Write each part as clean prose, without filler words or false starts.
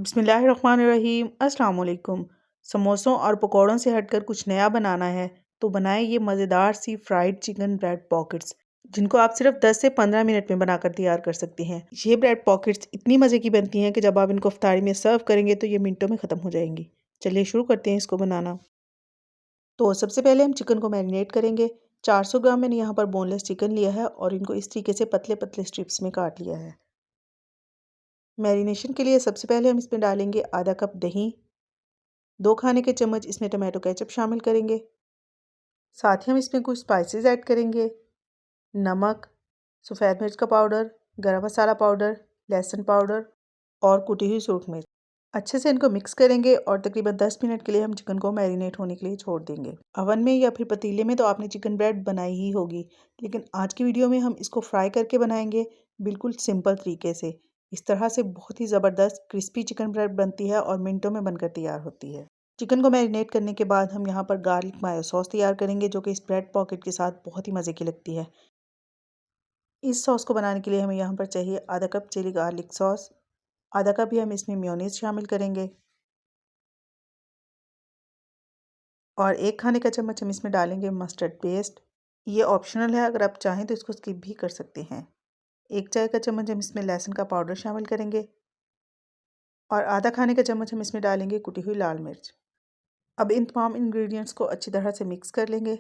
बिस्मिल्लाहिर्रहमानिर्रहीम अस्सलाम वालेकुम। समोसों और पकौड़ों से हटकर कुछ नया बनाना है तो बनाएं ये मज़ेदार सी फ्राइड चिकन ब्रेड पॉकेट्स, जिनको आप सिर्फ 10 से 15 मिनट में बनाकर तैयार कर सकती हैं। ये ब्रेड पॉकेट्स इतनी मज़े की बनती हैं कि जब आप इनको इफ्तारी में सर्व करेंगे तो ये मिनटों में ख़त्म हो जाएंगी। चलिए शुरू करते हैं इसको बनाना। तो सबसे पहले हम चिकन को मैरिनेट करेंगे। 400 ग्राम मैंने यहाँ पर बोनलेस चिकन लिया है और इनको इस तरीके से पतले पतले स्ट्रिप्स में काट लिया है। मैरिनेशन के लिए सबसे पहले हम इसमें डालेंगे आधा कप दही, 2 खाने के चम्मच इसमें टमाटो केचप शामिल करेंगे। साथ ही हम इसमें कुछ स्पाइसेस ऐड करेंगे, नमक, सफ़ेद मिर्च का पाउडर, गरम मसाला पाउडर, लहसुन पाउडर और कुटी हुई सूरख मिर्च। अच्छे से इनको मिक्स करेंगे और तकरीबन 10 मिनट के लिए हम चिकन को मैरिनेट होने के लिए छोड़ देंगे। अवन में या फिर पतीले में तो आपने चिकन ब्रेड बनाई ही होगी, लेकिन आज की वीडियो में हम इसको फ्राई करके बनाएंगे, बिल्कुल सिंपल तरीके से। इस तरह से बहुत ही ज़बरदस्त क्रिस्पी चिकन ब्रेड बनती है और मिनटों में बनकर तैयार होती है। चिकन को मैरिनेट करने के बाद हम यहाँ पर गार्लिक मायो सॉस तैयार करेंगे, जो कि इस ब्रेड पॉकेट के साथ बहुत ही मज़े की लगती है। इस सॉस को बनाने के लिए हमें यहाँ पर चाहिए आधा कप चिली गार्लिक सॉस, आधा कप ही हम इसमें मेयोनीज शामिल करेंगे और 1 खाने का चम्मच हम इसमें डालेंगे मस्टर्ड पेस्ट। ये ऑप्शनल है, अगर आप चाहें तो इसको स्किप भी कर सकते हैं। 1 चाय का चम्मच हम इसमें लहसुन का पाउडर शामिल करेंगे और आधा खाने का चम्मच हम इसमें डालेंगे कुटी हुई लाल मिर्च। अब इन तमाम इंग्रेडिएंट्स को अच्छी तरह से मिक्स कर लेंगे।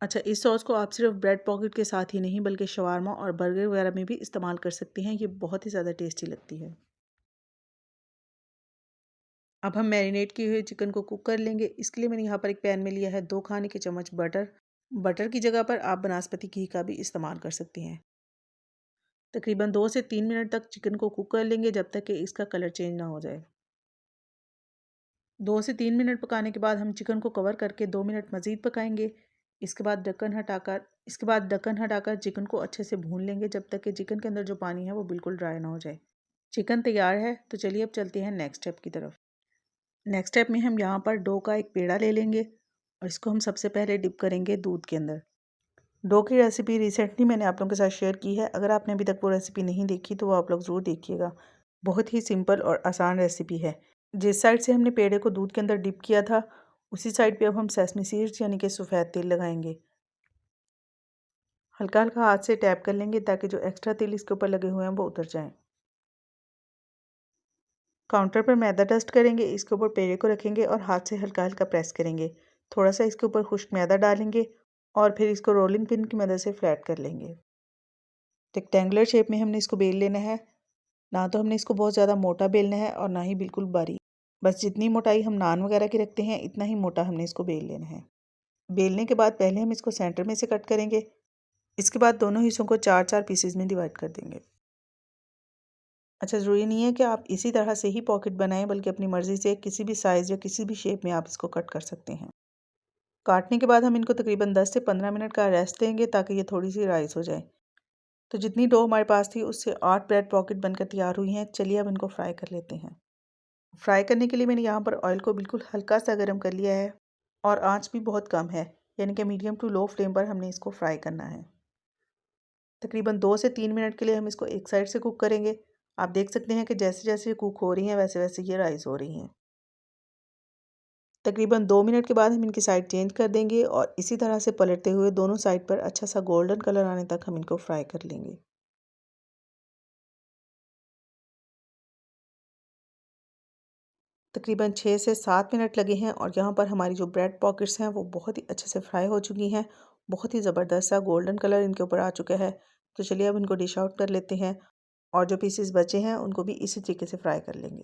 अच्छा, इस सॉस को आप सिर्फ ब्रेड पॉकेट के साथ ही नहीं बल्कि शवारमा और बर्गर वगैरह में भी इस्तेमाल कर सकती हैं। ये बहुत ही ज़्यादा टेस्टी लगती है। अब हम मैरिनेट किए हुए चिकन को कुक कर लेंगे। इसके लिए मैंने यहाँ पर एक पैन में लिया है 2 खाने के चम्मच बटर। बटर की जगह पर आप बनास्पति घी का भी इस्तेमाल कर सकती हैं। तकरीबन 2 से 3 मिनट तक चिकन को कुक कर लेंगे, जब तक कि इसका कलर चेंज ना हो जाए। 2 से 3 मिनट पकाने के बाद हम चिकन को कवर करके 2 मिनट मज़ीद पकाएंगे। इसके बाद ढक्कन हटाकर चिकन को अच्छे से भून लेंगे, जब तक कि चिकन के अंदर जो पानी है वो बिल्कुल ड्राई ना हो जाए। चिकन तैयार है, तो चलिए अब चलते हैं नेक्स्ट स्टेप की तरफ। नेक्स्ट स्टेप में हम यहाँ पर डो का एक पेड़ा ले लेंगे और इसको हम सबसे पहले डिप करेंगे दूध के अंदर। डो की रेसिपी रिसेंटली मैंने आप लोगों के साथ शेयर की है। अगर आपने अभी तक वो रेसिपी नहीं देखी तो वो आप लोग ज़रूर देखिएगा। बहुत ही सिंपल और आसान रेसिपी है। जिस साइड से हमने पेड़े को दूध के अंदर डिप किया था, उसी साइड पे अब हम सेसमी सीड्स यानी कि सफ़ेद तिल लगाएंगे। हल्का हल्का हाथ से टैप कर लेंगे ताकि जो एक्स्ट्रा तिल इसके ऊपर लगे हुए हैं वो उतर जाएं। काउंटर पर मैदा डस्ट करेंगे, इसके ऊपर पेड़े को रखेंगे और हाथ से हल्का हल्का प्रेस करेंगे। थोड़ा सा इसके ऊपर खुश्क मैदा डालेंगे और फिर इसको रोलिंग पिन की मदद से फ्लैट कर लेंगे। रेक्टेंगुलर शेप में हमने इसको बेल लेना है। ना तो हमने इसको बहुत ज़्यादा मोटा बेलना है और ना ही बिल्कुल बारीक। बस जितनी मोटाई हम नान वगैरह की रखते हैं, इतना ही मोटा हमने इसको बेल लेना है। बेलने के बाद पहले हम इसको सेंटर में से कट करेंगे। इसके बाद दोनों हिस्सों को 4-4 पीसेज में डिवाइड कर देंगे। अच्छा, ज़रूरी नहीं है कि आप इसी तरह से ही पॉकेट बनाएं, बल्कि अपनी मर्ज़ी से किसी भी साइज़ या किसी भी शेप में आप इसको कट कर सकते हैं। काटने के बाद हम इनको तकरीबन 10 से 15 मिनट का रेस्ट देंगे ताकि ये थोड़ी सी राइस हो जाए। तो जितनी डो हमारे पास थी उससे 8 ब्रेड पॉकेट बनकर तैयार हुई हैं। चलिए अब इनको फ्राई कर लेते हैं। फ्राई करने के लिए मैंने यहाँ पर ऑयल को बिल्कुल हल्का सा गर्म कर लिया है और आंच भी बहुत कम है, यानी कि मीडियम टू लो फ्लेम पर हमने इसको फ्राई करना है। तकरीबन 2 से 3 मिनट के लिए हम इसको एक साइड से कुक करेंगे। आप देख सकते हैं कि जैसे जैसे ये कुक हो रही हैं वैसे वैसे ये राइस हो रही हैं। तकरीबन 2 मिनट के बाद हम इनकी साइड चेंज कर देंगे और इसी तरह से पलटते हुए दोनों साइड पर अच्छा सा गोल्डन कलर आने तक हम इनको फ्राई कर लेंगे। तकरीबन 6 से 7 मिनट लगे हैं और यहाँ पर हमारी जो ब्रेड पॉकेट्स हैं वो बहुत ही अच्छे से फ्राई हो चुकी हैं। बहुत ही ज़बरदस्त सा गोल्डन कलर इनके ऊपर आ चुका है। तो चलिए अब इनको डिश आउट कर लेते हैं और जो पीसेस बचे हैं उनको भी इसी तरीके से फ्राई कर लेंगे।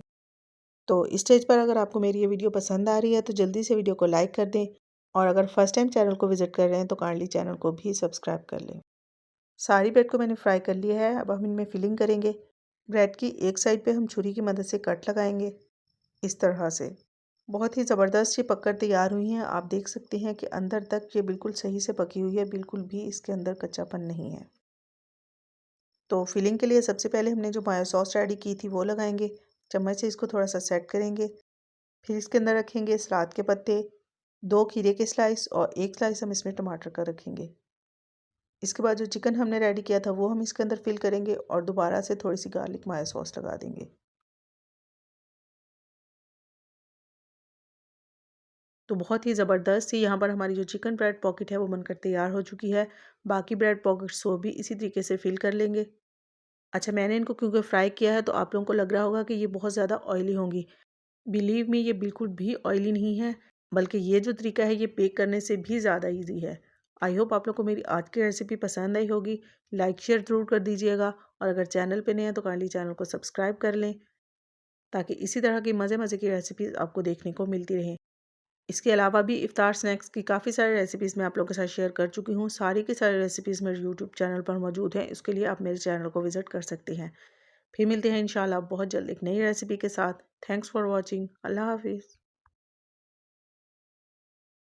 तो इस स्टेज पर अगर आपको मेरी ये वीडियो पसंद आ रही है तो जल्दी से वीडियो को लाइक कर दें और अगर फर्स्ट टाइम चैनल को विज़िट कर रहे हैं तो काइंडली चैनल को भी सब्सक्राइब कर लें। सारी ब्रेड को मैंने फ्राई कर लिया है। अब हम इनमें फिलिंग करेंगे। ब्रेड की एक साइड पे हम छुरी की मदद से कट लगाएंगे, इस तरह से। बहुत ही ज़बरदस्त ये पककर तैयार हुई हैं। आप देख सकते हैं कि अंदर तक ये बिल्कुल सही से पकी हुई है, बिल्कुल भी इसके अंदर कच्चापन नहीं है। तो फिलिंग के लिए सबसे पहले हमने जो मायो सॉस रेडी की थी वो लगाएंगे। चम्मच से इसको थोड़ा सा सेट करेंगे। फिर इसके अंदर रखेंगे सलाद के पत्ते, 2 खीरे के स्लाइस और 1 स्लाइस हम इसमें टमाटर का रखेंगे। इसके बाद जो चिकन हमने रेडी किया था वो हम इसके अंदर फिल करेंगे और दोबारा से थोड़ी सी गार्लिक मायो सॉस लगा देंगे। तो बहुत ही ज़बरदस्त सी यहाँ पर हमारी जो चिकन ब्रेड पॉकेट है वो बनकर तैयार हो चुकी है। बाकी ब्रेड पॉकेट्स को भी इसी तरीके से फिल कर लेंगे। अच्छा, मैंने इनको क्योंकि फ्राई किया है तो आप लोगों को लग रहा होगा कि ये बहुत ज़्यादा ऑयली होंगी। बिलीव मी, ये बिल्कुल भी ऑयली नहीं है, बल्कि ये जो तरीका है ये बेक करने से भी ज़्यादा ईजी है। आई होप आप लोग को मेरी आज की रेसिपी पसंद आई होगी। लाइक शेयर ज़रूर कर दीजिएगा और अगर चैनल पे नए हैं तो काइंडली चैनल को सब्सक्राइब कर लें, ताकि इसी तरह की मज़े मज़े की रेसिपीज़ आपको देखने को मिलती रहें। इसके अलावा भी इफ्तार स्नैक्स की काफ़ी सारी रेसिपीज़ मैं आप लोगों के साथ शेयर कर चुकी हूँ। सारी की सारी रेसिपीज़ मेरे यूट्यूब चैनल पर मौजूद हैं। इसके लिए आप मेरे चैनल को विज़िट कर सकते हैं। फिर मिलते हैं इंशाल्लाह बहुत जल्द एक नई रेसिपी के साथ। Thanks for watching. अल्लाह हाफ़िज़।